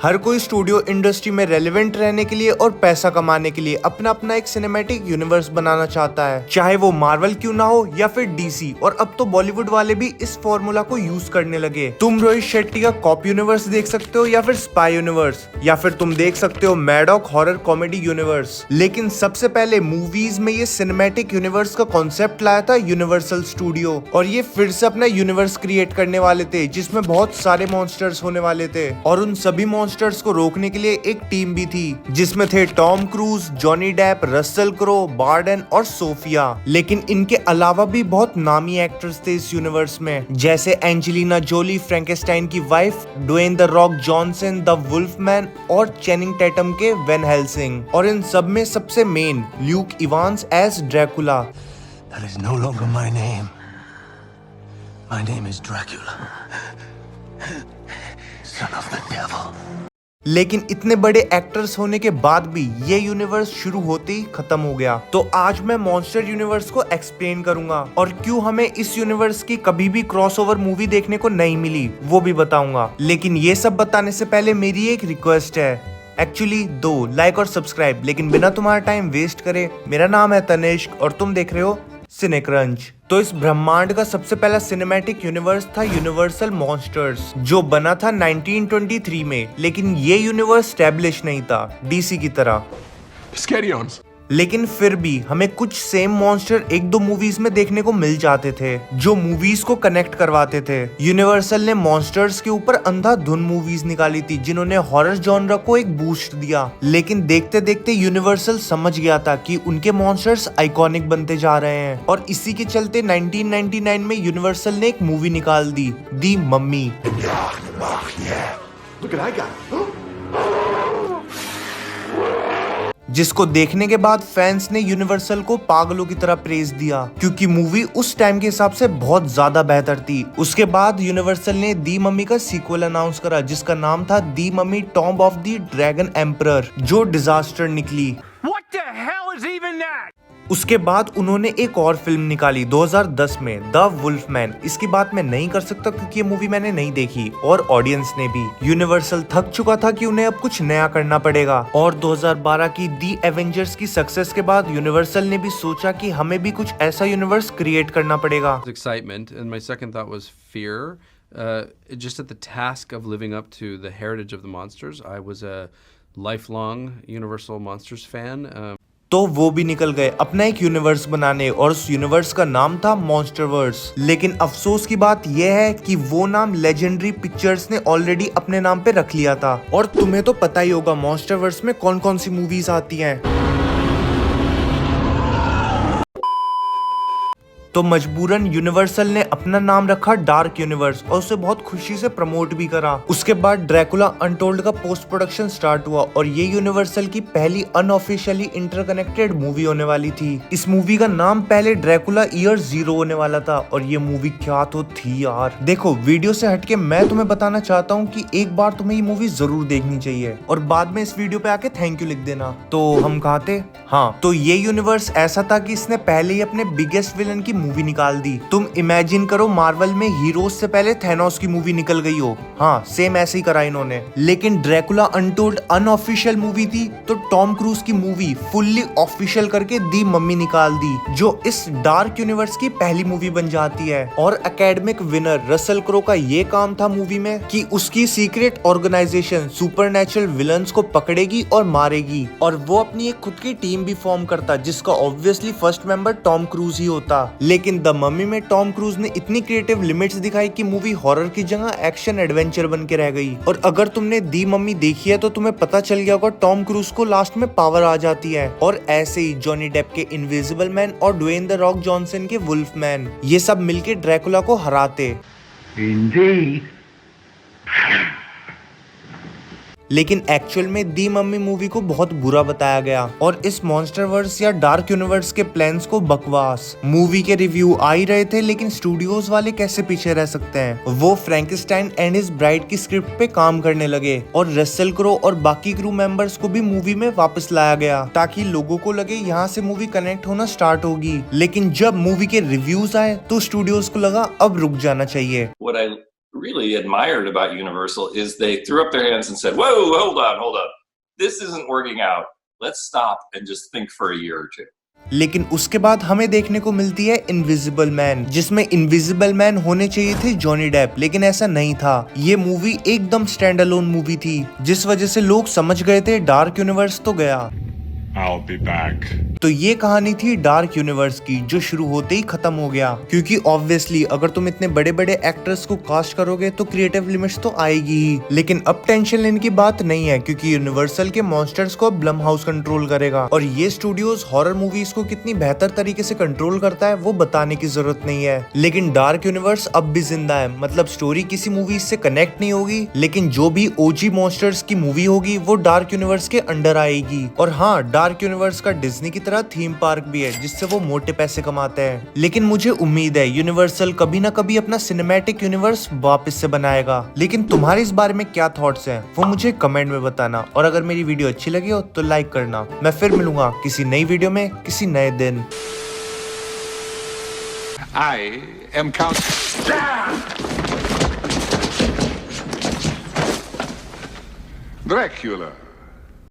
हर कोई studio industry में relevant रहने के लिए और पैसा कमाने के लिए अपना अपना एक सिनेमैटिक यूनिवर्स बनाना चाहता है, चाहे वो मार्वल क्यों ना हो या फिर डीसी। और अब तो बॉलीवुड वाले भी इस फॉर्मूला को यूज करने लगे। तुम रोहित शेट्टी का कॉप यूनिवर्स देख सकते हो या फिर स्पाई यूनिवर्स, या फिर तुम देख सकते हो मैडॉक हॉरर कॉमेडी यूनिवर्स। लेकिन सबसे पहले मूवीज में ये सिनेमैटिक यूनिवर्स का कॉन्सेप्ट लाया था यूनिवर्सल स्टूडियो, और ये फिर से अपना यूनिवर्स क्रिएट करने वाले थे जिसमें बहुत सारे मॉन्स्टर्स होने वाले थे। और उन सभी मॉन्स्टर्स को रोकने के लिए एक टीम भी थी जिसमें थे Tom Cruise, Johnny Depp, Russell Crowe, Bardem और सोफिया। लेकिन इनके अलावा भी बहुत नामी एक्टर्स थे इस यूनिवर्स में, जैसे एंजेलिना जोली फ्रैंकेस्टाइन की wife, Dwayne the Rock Johnson the Wolfman और चैनिंग टैटम के वैन हेल्सिंग। और इन सब में सबसे main Luke Evans as Dracula. That is no longer my name. My name is Dracula. Son of the devil. लेकिन इतने बड़े एक्टर्स होने के बाद भी ये यूनिवर्स शुरू होते ही खत्म हो गया। तो आज मैं मॉन्स्टर यूनिवर्स को एक्सप्लेन करूंगा और क्यों हमें इस यूनिवर्स की कभी भी क्रॉसओवर मूवी देखने को नहीं मिली वो भी बताऊंगा। लेकिन ये सब बताने से पहले मेरी एक रिक्वेस्ट है, एक्चुअली दो लाइक और सब्सक्राइब। लेकिन बिना तुम्हारा टाइम वेस्ट करे, मेरा नाम है तनिष्क और तुम देख रहे हो सिनेक्रंच। तो इस ब्रह्मांड का सबसे पहला सिनेमैटिक यूनिवर्स था यूनिवर्सल मॉन्स्टर्स, जो बना था 1923 में। लेकिन ये यूनिवर्स स्टैब्लिश नहीं था डीसी की तरह। लेकिन फिर भी हमें कुछ सेम मॉन्स्टर एक दो मूवीज में देखने को मिल जाते थे जो मूवीज को कनेक्ट करवाते थे। यूनिवर्सल ने मॉन्स्टर्स के ऊपर अंधाधुन मूवीज निकाली थी जिन्होंने हॉरर जॉनर को एक बूस्ट दिया। लेकिन देखते देखते यूनिवर्सल समझ गया था कि उनके मॉन्स्टर्स आइकॉनिक बनते जा रहे हैं, और इसी के चलते 1999 में यूनिवर्सल ने एक मूवी निकाल दी, दी मम्मी। जिसको देखने के बाद फैंस ने यूनिवर्सल को पागलों की तरह प्रेज दिया, क्योंकि मूवी उस टाइम के हिसाब से बहुत ज्यादा बेहतर थी। उसके बाद यूनिवर्सल ने दी मम्मी का सीक्वल अनाउंस करा जिसका नाम था the Mummy Tomb of the Dragon Emperor, जो डिजास्टर निकली। What the hell is even that? उसके बाद उन्होंने एक और फिल्म निकाली 2010 में, द वुल्फमैन। इसकी बात मैं नहीं कर सकता क्योंकि ये मूवी मैंने नहीं देखी और ऑडियंस ने भी। यूनिवर्सल थक चुका था कि उन्हें अब कुछ नया करना पड़ेगा, और 2012 की दी एवेंजर्स की सक्सेस के बाद यूनिवर्सल ने भी सोचा कि हमें भी कुछ ऐसा यूनिवर्स क्रिएट करना पड़ेगा। Excitement, and my second thought was fear. Just at the task of living up to the heritage of the monsters. I was a lifelong Universal Monsters fan. तो वो भी निकल गए अपना एक यूनिवर्स बनाने, और उस यूनिवर्स का नाम था मॉन्स्टरवर्स। लेकिन अफसोस की बात यह है कि वो नाम लेजेंडरी पिक्चर्स ने ऑलरेडी अपने नाम पे रख लिया था। और तुम्हें तो पता ही होगा मॉन्स्टरवर्स में कौन कौन सी मूवीज आती हैं। तो मजबूरन यूनिवर्सल ने अपना नाम रखा डार्क यूनिवर्स, और उसे बहुत खुशी से प्रमोट भी करा। उसके बाद ड्रैकुला अनटोल्ड का पोस्ट प्रोडक्शन स्टार्ट हुआ, और ये यूनिवर्सल की पहली अनऑफिशियली इंटरकनेक्टेड मूवी होने वाली थी। इस मूवी का नाम पहले ड्रैकुला ईयर 0 होने वाला था, और ये मूवी क्या तो थी यार। देखो, वीडियो से हटके मैं तुम्हें बताना चाहता हूँ कि एक बार तुम्हें ये मूवी जरूर देखनी चाहिए, और बाद में इस वीडियो पे आके थैंक यू लिख देना। तो हम कहाँ थे? हाँ, तो ये यूनिवर्स ऐसा था कि इसने पहले ही अपने बिगेस्ट विलन की मूवी निकाल दी। तुम इमेजिन करो मार्वल में हीरोज से पहले थैनोस की मूवी निकल गई हो। हाँ, सेम ऐसे ही करा इन्होंने। लेकिन ड्रैकुला अनटोल्ड अनऑफिशियल मूवी थी, तो टॉम क्रूज की मूवी फुल्ली ऑफिशियल करके दी मम्मी निकाल दी, जो इस डार्क यूनिवर्स की पहली मूवी बन जाती है। और एकेडमिक विनर रसल क्रो का ये काम था मूवी में कि उसकी सीक्रेट ऑर्गेनाइजेशन सुपरनैचुरल विलन्स को पकड़ेगी और मारेगी, और वो अपनी एक खुद की टीम भी फॉर्म करता जिसका obviously first member Tom Cruise ही होता। लेकिन द मम्मी में टॉम क्रूज ने इतनी क्रिएटिव लिमिट्स दिखाई कि मूवी हॉरर की जगह एक्शन एडवेंचर बन के रह गई। और अगर तुमने दी मम्मी देखी है तो तुम्हें पता चल गया होगा टॉम क्रूज को लास्ट में पावर आ जाती है, और ऐसे ही जॉनी डेप के इनविजिबल मैन और ड्वेन द रॉक जॉनसन के वुल्फमैन, ये सब मिलके ड्रैकुला को हराते। लेकिन एक्चुअल में दी मम्मी मूवी को बहुत बुरा बताया गया, और इस मॉन्स्टरवर्स या डार्क यूनिवर्स के प्लान्स को बकवास। मूवी के रिव्यू आ ही रहे थे, लेकिन स्टूडियोज वाले कैसे पीछे रह सकते हैं। वो फ्रैंकेस्टाइन एंड हिज ब्राइड की स्क्रिप्ट पे काम करने लगे, और रसल क्रो और बाकी क्रू मेंबर्स को भी मूवी में वापस लाया गया ताकि लोगों को लगे यहाँ से मूवी कनेक्ट होना स्टार्ट होगी। लेकिन जब मूवी के रिव्यूज आए तो स्टूडियोज को लगा अब रुक जाना चाहिए। really admired about Universal is they threw up their hands and said, "Whoa, hold on. This isn't working out. Let's stop and just think for a year or two." लेकिन उसके बाद हमें देखने को मिलती है इनविजिबल मैन, जिसमें invisible man होने चाहिए थे जॉनी डेप, लेकिन ऐसा नहीं था। ये मूवी एकदम स्टैंड अलोन मूवी थी, जिस वजह से लोग समझ गए थे डार्क यूनिवर्स तो गया। I'll be back. तो ये कहानी थी डार्क यूनिवर्स की, जो शुरू होते ही खत्म हो गया, क्योंकि ऑब्वियसली अगर तुम इतने बड़े बड़े एक्टर्स को कास्ट करोगे तो क्रिएटिव लिमिट्स तो आएगी ही। लेकिन अब टेंशन लेने की बात नहीं है, क्योंकि यूनिवर्सल के मॉन्स्टर्स को अब ब्लम हाउस कंट्रोल करेगा, और ये स्टूडियोज हॉरर मूवीज को कितनी बेहतर तरीके से कंट्रोल करता है वो बताने की जरूरत नहीं है। लेकिन डार्क यूनिवर्स अब भी जिंदा है, मतलब स्टोरी किसी मूवीज से कनेक्ट नहीं होगी, लेकिन जो भी ओजी मॉन्स्टर्स की मूवी होगी वो डार्क यूनिवर्स के अंडर आएगी। और हाँ, डार्क यूनिवर्स का डिज्नी की तरह थीम पार्क भी है, जिससे वो मोटे पैसे कमाते हैं। लेकिन मुझे उम्मीद है यूनिवर्सल कभी ना कभी अपना सिनेमैटिक यूनिवर्स वापस से बनाएगा। लेकिन तुम्हारे इस बारे में क्या थॉट्स हैं वो मुझे कमेंट में बताना, और अगर मेरी वीडियो अच्छी लगी हो तो लाइक करना। मैं फिर मिलूंगा किसी नई वीडियो में किसी नए दिन। I am Count Dracula.